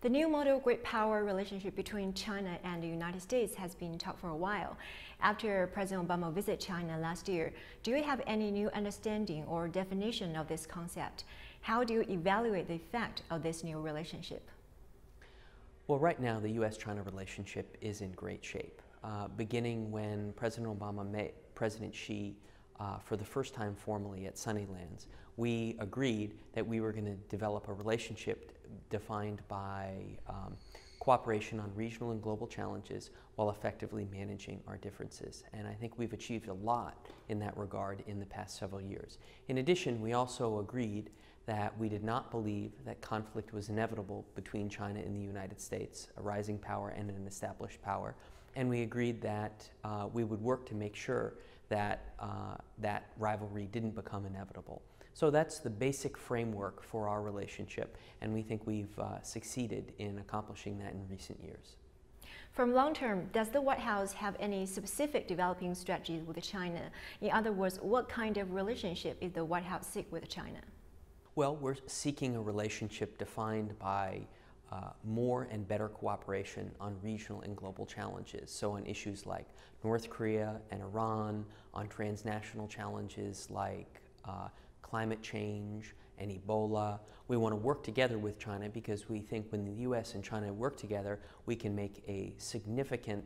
The new model great power relationship between China and the United States has been talked for a while. After President Obama visited China last year, do you have any new understanding or definition of this concept? How do you evaluate the effect of this new relationship? Well, right now, the U.S. China relationship is in great shape. Beginning when President Obama met President Xi for the first time formally at Sunnylands, we agreed that we were going to develop a relationship defined by cooperation on regional and global challenges while effectively managing our differences. And I think we've achieved a lot in that regard in the past several years. In addition, we also agreed that we did not believe that conflict was inevitable between China and the United States, a rising power and an established power. And we agreed that we would work to make sure that that rivalry didn't become inevitable. So that's the basic framework for our relationship, and we think we've succeeded in accomplishing that in recent years. From long term, does the White House have any specific developing strategies with China? In other words, what kind of relationship is the White House seek with China? Well, we're seeking a relationship defined by more and better cooperation on regional and global challenges. So on issues like North Korea and Iran, on transnational challenges like climate change and Ebola. We want to work together with China because we think when the U.S. and China work together, we can make a significant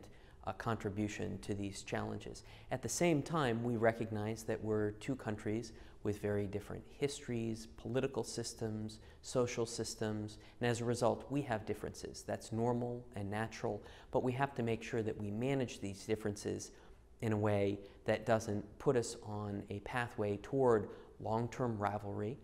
contribution to these challenges. At the same time, we recognize that we're two countries with very different histories, political systems, social systems, and as a result, we have differences. That's normal and natural, but we have to make sure that we manage these differences in a way that doesn't put us on a pathway toward long-term rivalry,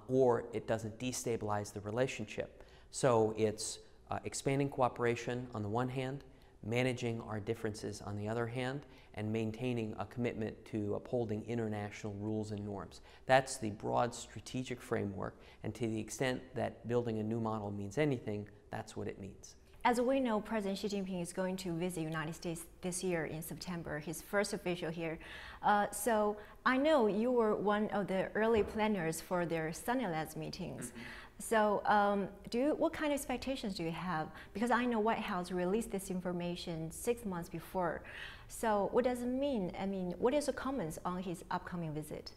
or it doesn't destabilize the relationship. So it's expanding cooperation on the one hand, managing our differences on the other hand, and maintaining a commitment to upholding international rules and norms. That's the broad strategic framework, and to the extent that building a new model means anything, that's what it means. As we know, President Xi Jinping is going to visit the United States this year in September, his first official here. So I know you were one of the early planners for their Sunnylands meetings. So what kind of expectations do you have? Because I know White House released this information 6 months before. So what does it mean? I mean, what is the comments on his upcoming visit?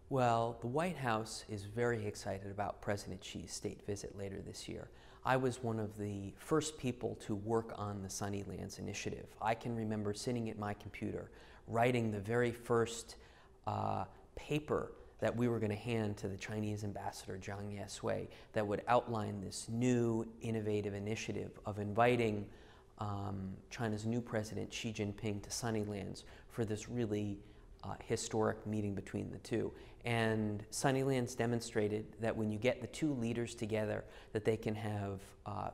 Well, the White House is very excited about President Xi's state visit later this year. I was one of the first people to work on the Sunnylands initiative. I can remember sitting at my computer, writing the very first paper that we were going to hand to the Chinese ambassador, Zhang Yesui, that would outline this new innovative initiative of inviting China's new president, Xi Jinping, to Sunnylands for this really historic meeting between the two. And Sunnylands demonstrated that when you get the two leaders together, that they can have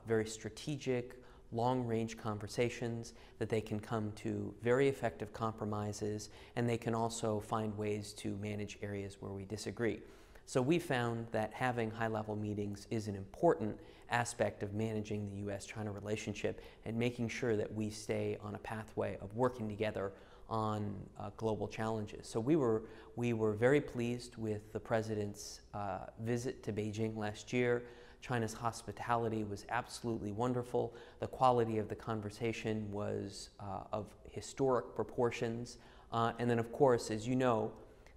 very strategic, long-range conversations, that they can come to very effective compromises, and they can also find ways to manage areas where we disagree. So we found that having high-level meetings is an important aspect of managing the U.S.-China relationship and making sure that we stay on a pathway of working together on global challenges. So we were very pleased with the President's visit to Beijing last year. China's hospitality was absolutely wonderful. The quality of the conversation was of historic proportions. And then, of course, as you know,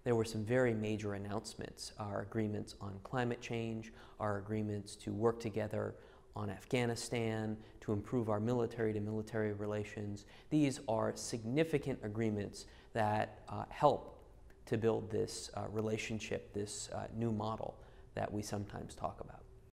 there were some very major announcements. Our agreements on climate change, our agreements to work together on Afghanistan, to improve our military-to-military relations. These are significant agreements that help to build this relationship, this new model that we sometimes talk about.